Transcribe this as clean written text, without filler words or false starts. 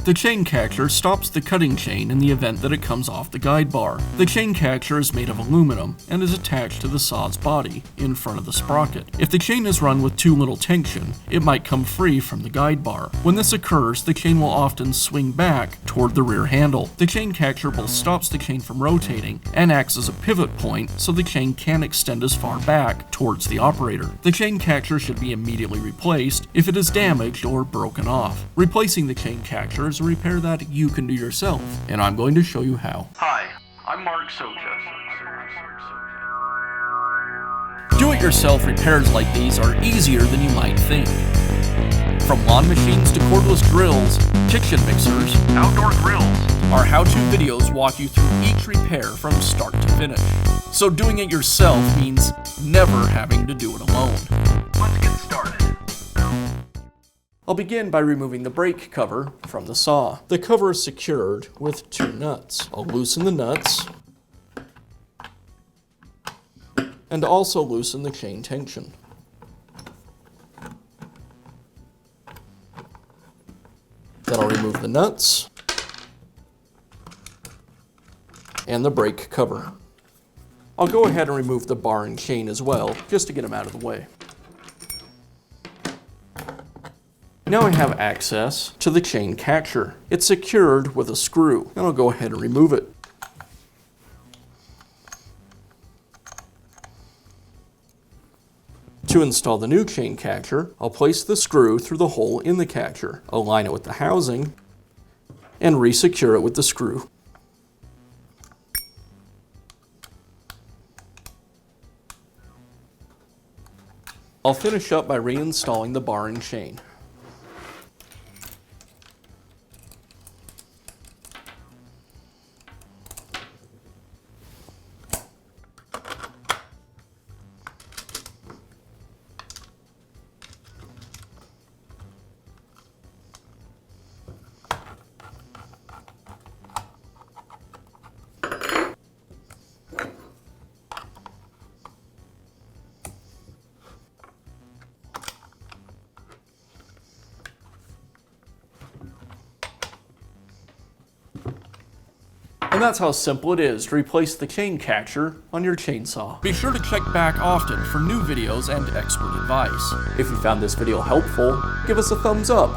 The chain catcher stops the cutting chain in the event that it comes off the guide bar. The chain catcher is made of aluminum and is attached to the saw's body in front of the sprocket. If the chain is run with too little tension, it might come free from the guide bar. When this occurs, the chain will often swing back toward the rear handle. The chain catcher both stops the chain from rotating and acts as a pivot point so the chain can extend as far back towards the operator. The chain catcher should be immediately replaced if it is damaged or broken off. Replacing the chain catcher is a repair that you can do yourself, and I'm going to show you how. Hi, I'm Mark Socha. Do-it-yourself repairs like these are easier than you might think. From lawn machines to cordless drills, kitchen mixers, Outdoor grills. our how-to videos walk you through each repair from start to finish. So doing it yourself means never having to do it alone. Let's get started. I'll begin by removing the brake cover from the saw. The cover is secured with 2 nuts. I'll loosen the nuts and also loosen the chain tension. Then I'll remove the nuts and the brake cover. I'll go ahead and remove the bar and chain as well, just to get them out of the way. Now I have access to the chain catcher. It's secured with a screw, and I'll go ahead and remove it. To install the new chain catcher, I'll place the screw through the hole in the catcher, align it with the housing, and re-secure it with the screw. I'll finish up by reinstalling the bar and chain. And that's how simple it is to replace the chain catcher on your chainsaw. Be sure to check back often for new videos and expert advice. If you found this video helpful, give us a thumbs up.